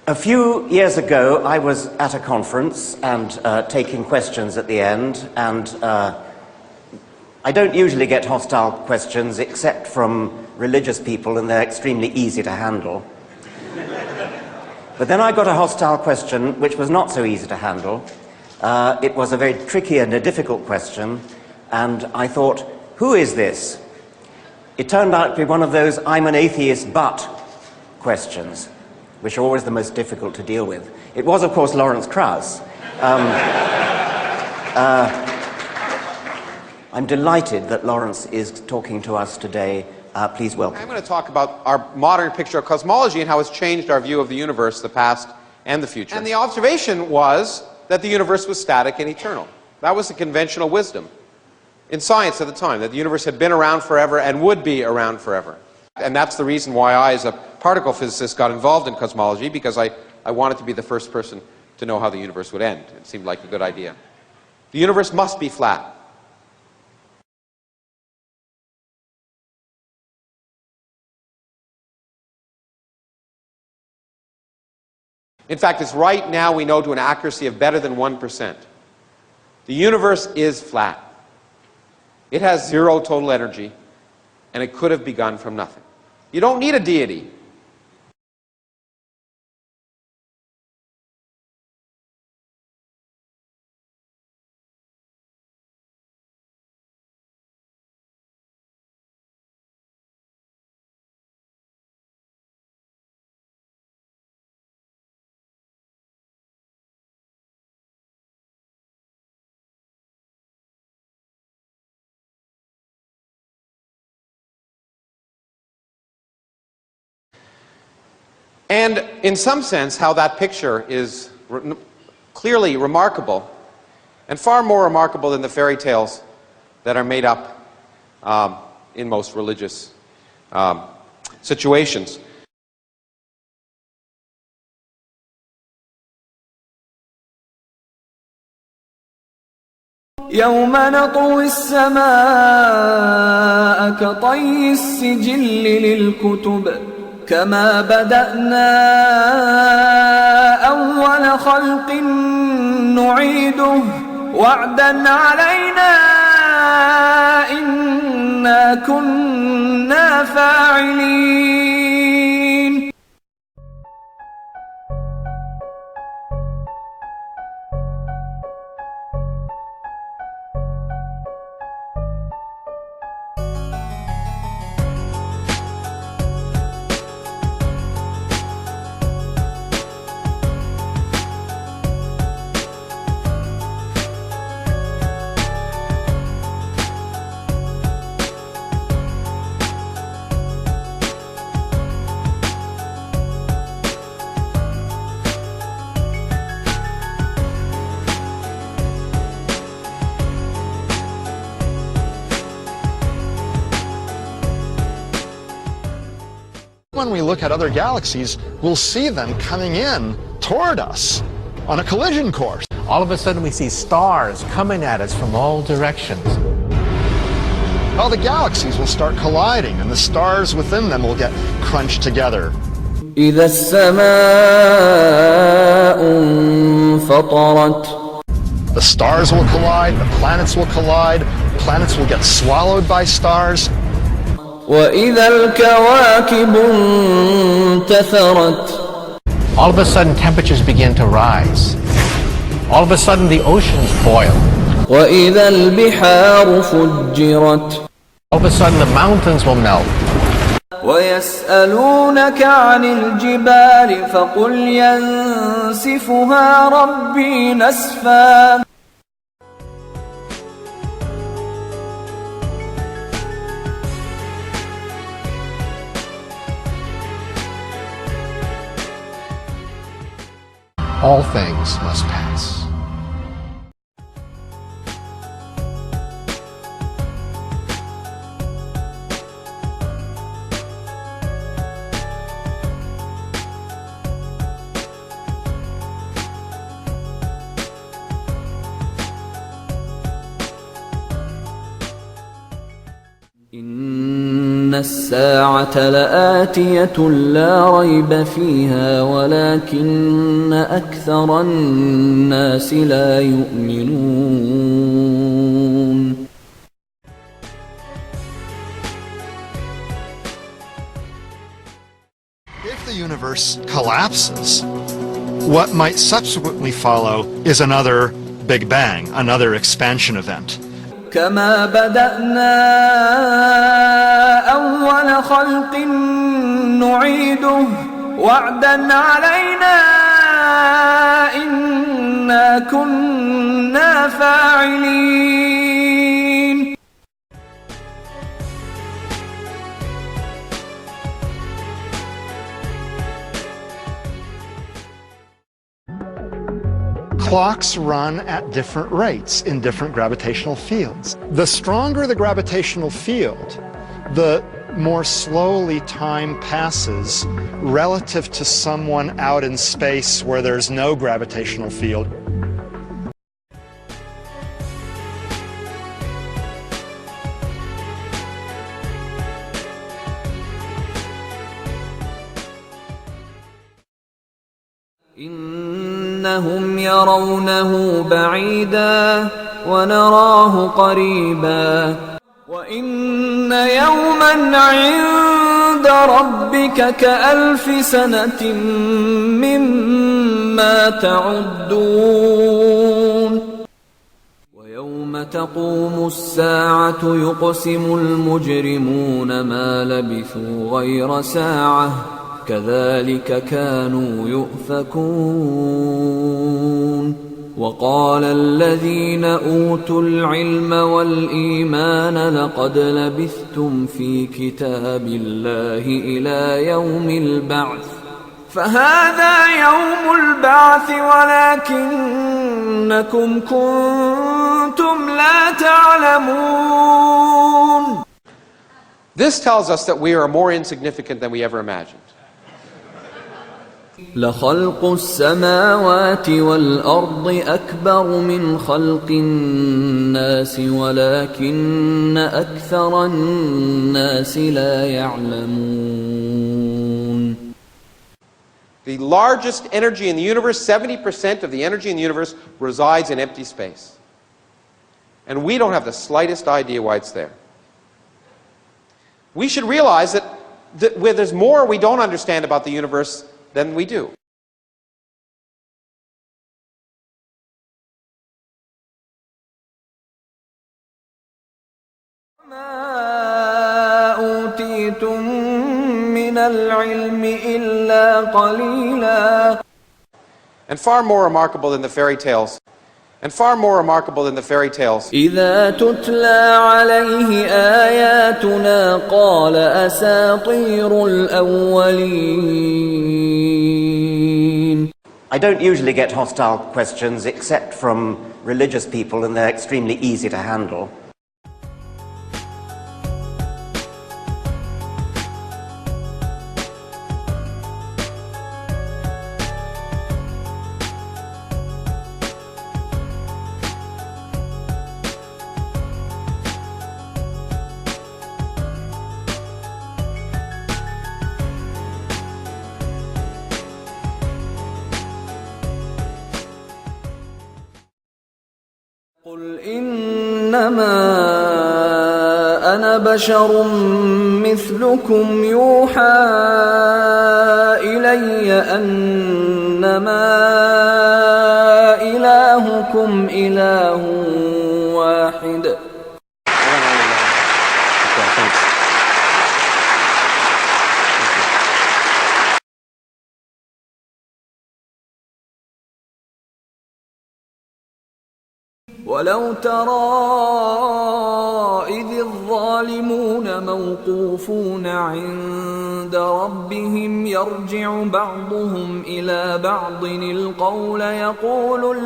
A few years ago, I was at a conference and taking questions at the end, and I don't usually get hostile questions except from religious people, and they're extremely easy to handle. But then I got a hostile question which was not so easy to handle. It was a very tricky and a difficult question, and I thought, who is this? It turned out to be one of those I'm an atheist but questions, which are always the most difficult to deal with. It was, of course, Lawrence Krauss. I'm delighted that Lawrence is talking to us today. Please welcome. I'm going to talk about our modern picture of cosmology and how it's changed our view of the universe, the past and the future. And the observation was that the universe was static and eternal. That was the conventional wisdom in science at the time, that the universe had been around forever and would be around forever. And that's the reason why I, as a particle physicist, got involved in cosmology, because I wanted to be the first person to know how the universe would end. It seemed like a good idea. The universe must be flat. In fact, it's right now we know to an accuracy of better than 1%. The universe is flat. It has zero total energy, and it could have begun from nothing. You don't need a deity. And in some sense, how that picture is clearly remarkable, and far more remarkable than the fairy tales that are made up in most religious situations. يوم نطوي السماء كطي السجل للكتب كما بدأنا أول خلق نعيده وعدا علينا إنا كنا فاعلين. When we look at other galaxies, we'll see them coming in toward us on a collision course. All of a sudden we see stars coming at us from all directions. All the galaxies will start colliding, and the stars within them will get crunched together. إذا السماء انفطرت. The stars will collide, the planets will collide, planets will get swallowed by stars. وإذا الكواكب انتثرت. All of a sudden temperatures begin to rise. All of a sudden the oceans boil. وإذا البحار فجرت. All of a sudden the mountains will melt. ويسألونك عن الجبال فقل ينسفها ربي نسفا. All things must pass. الساعة لآتية لا ريب فيها ولكن أكثر الناس لا يؤمنون. If the universe collapses, what might subsequently follow is another Big Bang, another expansion event. كما بدأنا أول خلق نعيده وعدا علينا إنا كنا فاعلين. Clocks run at different rates in different gravitational fields. The stronger the gravitational field, the more slowly time passes relative to someone out in space where there's no gravitational field. إنهم يرونه بعيدا ونراه قريبا وإن يوما عند ربك كألف سنة مما تعدون. ويوم تقوم الساعة يقسم المجرمون ما لبثوا غير ساعة كذلك كانوا يؤفكون. وقال الذين أوتوا العلم والإيمان لقد لبثتم في كتاب الله إلى يوم البعث فهذا يوم البعث ولكنكم كنتم لا تعلمون. This tells us that we are more insignificant than we ever imagined. لخلق السماوات والأرض أكبر من خلق الناس ولكن أكثر الناس لا يعلمون. The largest energy in the universe, 70% of the energy in the universe resides in empty space. And we don't have the slightest idea why it's there. We should realize that where there's more we don't understand about the universe than we do. ما أوتيتم من العلم إلا قليلا. And far more remarkable than the fairy tales. إذا تتلى عليه آياتنا قال أساطير الأولين. I don't usually get hostile questions except from religious people, and they're extremely easy to handle. قل إنما أنا بشر مثلكم يوحى إلي أنما إلهكم إله واحد. ولو ترى إذ الظالمون موقوفون عند ربهم يرجع بعضهم إلى بعض القول يقول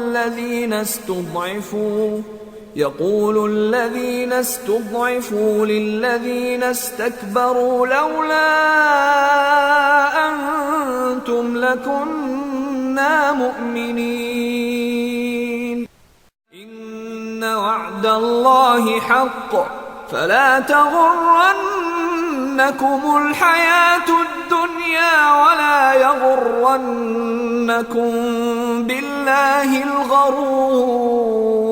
الذين استضعفوا للذين استكبروا لولا أنتم لكنا مؤمنين. إن وعد الله حق فلا تغرنكم تغرنكم الحياة الدنيا ولا يغرنكم بالله الغرور.